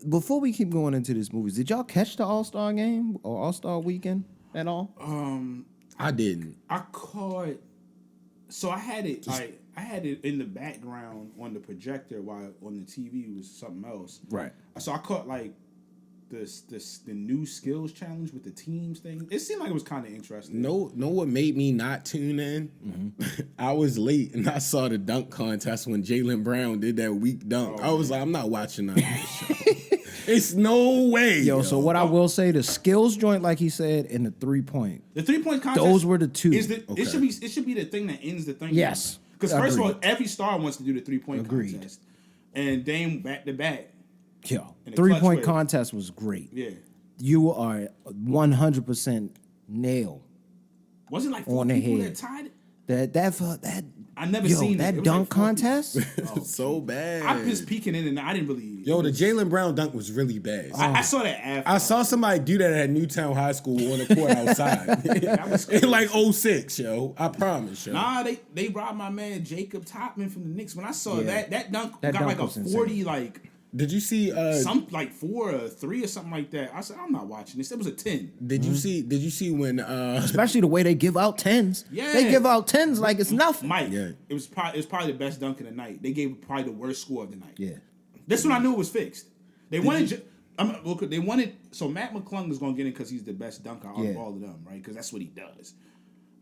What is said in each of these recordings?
before we keep going into these movies, did y'all catch the All-Star game or All-Star weekend at all? I didn't. I caught. So I had it. I had it in the background on the projector while on the TV was something else. Right. So I caught like the new skills challenge with the teams thing. It seemed like it was kind of interesting. Know what made me not tune in? Mm-hmm. I was late and I saw the dunk contest when Jaylen Brown did that weak dunk. I was like, I'm not watching none of this show. It's no way. Yo, so what I will say, the skills joint, like he said, and the 3-point. The 3-point contest. Those were the two. It should be the thing that ends the thing. Yes. Because first of all, every star wants to do the 3-point contest. And Dame back to back. Yo, 3-point contest was great. Yeah. You are 100% nail. Was it like 4 people that tied it? That I never seen that dunk contest. So bad. I was peeking in and I didn't really. Yo, the Jaylen Brown dunk was really bad. I saw that after. I saw somebody do that at Newtown High School on the court outside. That was in like 06, yo. I promise, yo. Nah, they robbed my man Jacob Topman from the Knicks. When I saw that dunk got dunk like a 40 insane. Did you see some like 4 or 3 or something like that? I said, I'm not watching this. It was a 10. Did you see when especially the way they give out 10s? Yeah. They give out 10s like it's nothing. Mike, it was probably the best dunk of the night. They gave probably the worst score of the night. Yeah. This one I knew it was fixed. They wanted so Matt McClung is going to get in because he's the best dunker out of all of them, right? Because that's what he does.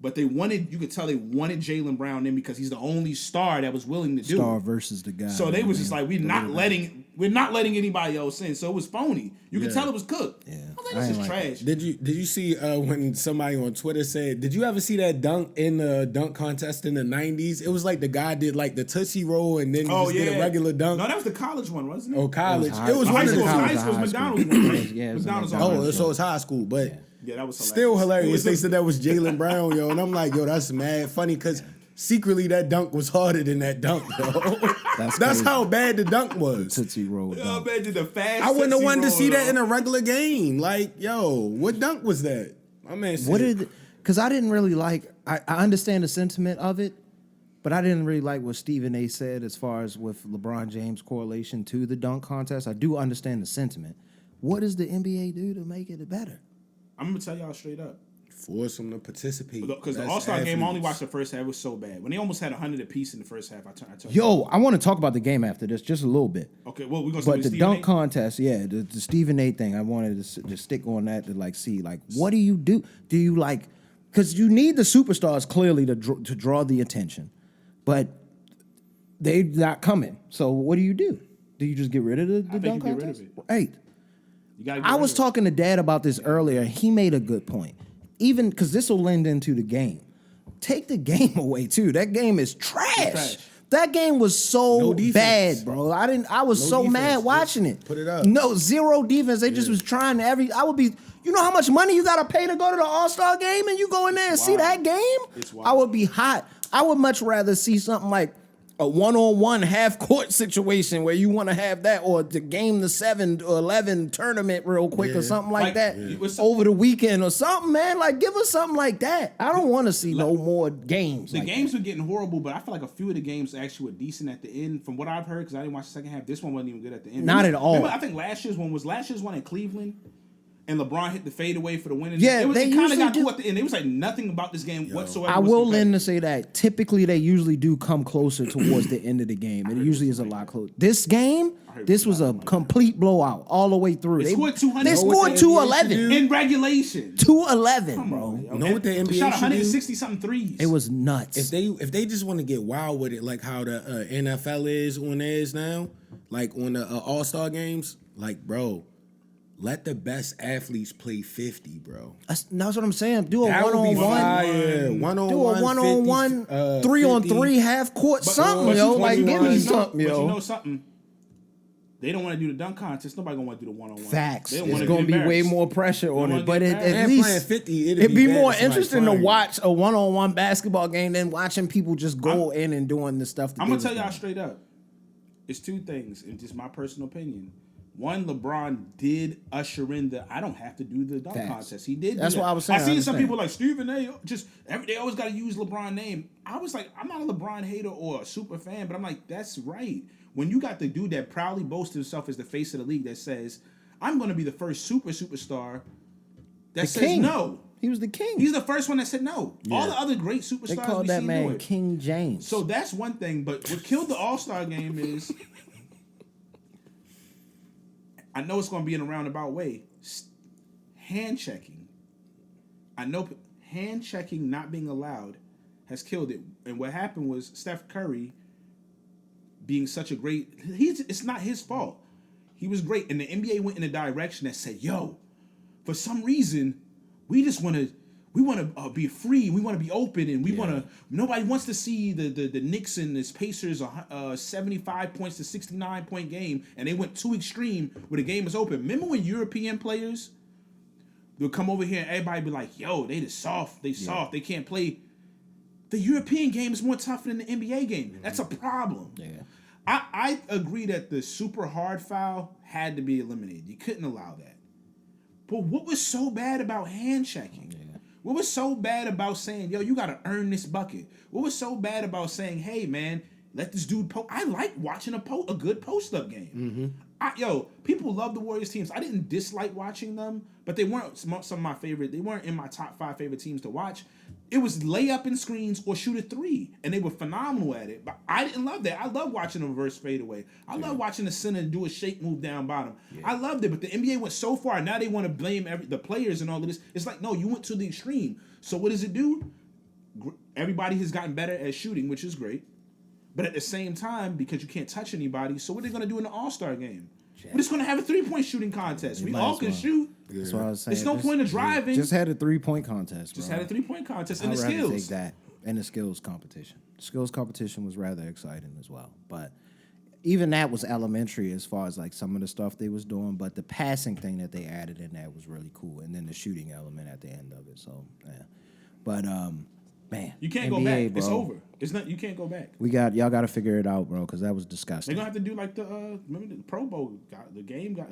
But you could tell they wanted Jaylen Brown in because he's the only star that was willing to do Star it. versus the guy. So they was just like, we're not letting anybody else in. So it was phony. You could tell it was cooked. Yeah. I was like, this is trash. Did you see when somebody on Twitter said, did you ever see that dunk in the dunk contest in the 90s? It was like the guy did like the Tootsie Roll and then did a regular dunk. No, that was the college one, wasn't it? Oh, college. It was one of the high school. It was McDonald's one, right? Yeah, McDonald's. Oh, so it's high school, but... Yeah. Yeah, that was hilarious. Still hilarious. They said that was Jaylen Brown, yo. And I'm like, yo, that's mad funny because secretly that dunk was harder than that dunk, yo. That's how bad the dunk was. Tootsie Roll. I bet you the fast. I wouldn't have wanted to see that in a regular game. Like, yo, what dunk was that? My man said. Because I didn't really like, I understand the sentiment of it, but I didn't really like what Stephen A. said as far as with LeBron James' correlation to the dunk contest. I do understand the sentiment. What does the NBA do to make it better? I'm gonna tell y'all straight up. Force them to participate. Because the All-Star game, I only watched the first half. It was so bad. When they almost had 100 apiece in the first half, I turned. Yo, I want to talk about the game after this just a little bit. Okay, well, we're going to But the dunk contest, the Stephen A. thing, I wanted to stick on that to see, what do you do? Do you, because you need the superstars clearly to draw the attention, but they're not coming. So what do you do? Do you just get rid of the dunk contest? Get rid of it. Right. I was talking to Dad about this earlier. He made a good point. Even because this will lend into the game. Take the game away too. That game is trash. That game was so bad, bro. I was so mad watching it. Put it up. No, zero defense. They just was trying I would be. You know how much money you gotta pay to go to the All-Star game, and you go in there and see that game? I would be hot. I would much rather see something like a one-on-one half-court situation where you want to have that, or the game the 7 or 11 tournament real quick or something like that over the weekend or something, man. Give us something like that. I don't want to see no more games. The games were getting horrible, but I feel like a few of the games actually were decent at the end, from what I've heard, because I didn't watch the second half. This one wasn't even good at the end. Not at all. Remember, I think last year's one in Cleveland, and LeBron hit the fadeaway for the win. Yeah, they kind of got cool at the end. It was like nothing about this game whatsoever. I will lend to say that typically they usually do come closer towards the end of the game. It usually is a lot closer. This game, this was a complete blowout all the way through. They scored 200. They scored 211 in regulation. 211, bro. You know what the NBA shot should 160 something threes. It was nuts. If they just want to get wild with it, like how the NFL is on theirs now, like on the All-Star games, bro. Let the best athletes play 50, bro. That's what I'm saying. Do a that one-on-one. Do a one-on-one, 3-on-3 half-court something, yo. Give me something, yo. But you know something? They don't want to do the dunk contest. Nobody going to want to do the one-on-one. Facts. It's going to be way more pressure on it. But at least 50, it'd be more interesting to watch a one-on-one basketball game than watching people just go in and doing the stuff. I'm going to tell y'all straight up. It's two things, and just my personal opinion. One, LeBron did usher in I don't have to do the dunk contest. He did. That's what I was saying. I seen some people like Stephen A. They always got to use LeBron name. I was like, I'm not a LeBron hater or a super fan, but I'm like, that's right. when you got the dude that proudly boasts himself as the face of the league that says, I'm going to be the first superstar that says king. no. He was the king. He's the first one that said no. Yeah. All the other great superstars They called we that seen man do it. King James. So that's one thing. But what killed the All-Star game is, I know it's going to be in a roundabout way, hand checking. I know hand checking not being allowed has killed it. And what happened was Steph Curry being such a great, it's not his fault. He was great. And the NBA went in a direction that said, yo, for some reason, we want to be free. We want to be open, and we want to. Nobody wants to see the Knicks and the Pacers 75 points to 69 point game, and they went too extreme where the game was open. Remember when European players would come over here and everybody be like, "Yo, they just soft. They soft. They can't play." The European game is more tougher than the NBA game. That's a problem. Yeah. I agree that the super hard foul had to be eliminated. You couldn't allow that. But what was so bad about hand checking? Yeah. What was so bad about saying, yo, you got to earn this bucket? What was so bad about saying, hey, man, let this dude post? I like watching a good post-up game. People love the Warriors teams. I didn't dislike watching them, but they weren't some of my favorite. They weren't in my top 5 favorite teams to watch. It was layup and screens or shoot a 3, and they were phenomenal at it. But I didn't love that. I love watching a reverse fadeaway. I love watching the center do a shake move down bottom. Yeah. I loved it, but the NBA went so far. Now they want to blame the players and all of this. It's like, no, you went to the extreme. So what does it do? Everybody has gotten better at shooting, which is great. But at the same time, because you can't touch anybody, so what are they going to do in the All-Star game? We're just going to have a 3-point shooting contest. We all can shoot. That's what I was saying. There's no point of driving. Just had a 3-point contest, bro. Just had a 3-point contest and I'd the rather skills. take that and the skills competition. The skills competition was rather exciting as well. But even that was elementary as far as like some of the stuff they was doing. But the passing thing that they added in that was really cool. And then the shooting element at the end of it. So, yeah. But, man. You can't NBA, go back. bro. It's over. It's not. You can't go back. Y'all got to figure it out, bro, because that was disgusting. They're gonna have to do like remember the Pro Bowl the game got.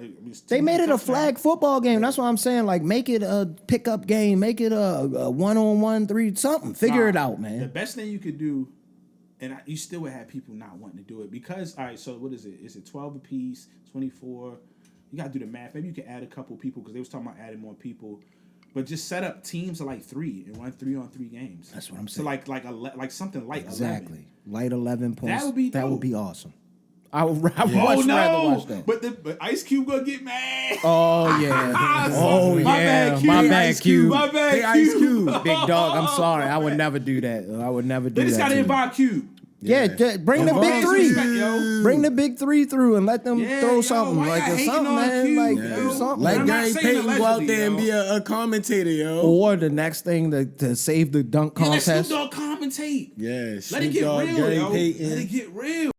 They made it a flag football game. That's what I'm saying. Like, make it a pickup game. Make it a 1-on-1 3 something. Figure it out, man. The best thing you could do, and you still would have people not wanting to do it because all right. So what is it? Is it 12 apiece? 24? You gotta do the math. Maybe you can add a couple people because they was talking about adding more people. But just set up teams of like 3 and run 3-on-3 games. That's what I'm saying. So like something light 11. Light 11 points. That would be awesome. I would much rather watch that. But Ice Cube gonna get mad. Oh yeah. Oh yeah. My bad, Cube. Hey, Ice Cube. Big dog. I'm sorry. I would never do that. I would never do that. They just gotta invite Cube. Yeah, bring the big 3. Bring the big 3 through and let them throw something. Like something, man. Like do something. Let Gary Payton go out there and be a commentator, yo. Or the next thing to save the dunk contest. Let Snoop Dogg commentate. Yeah, let it get real, Gary yo. Payton. Let it get real.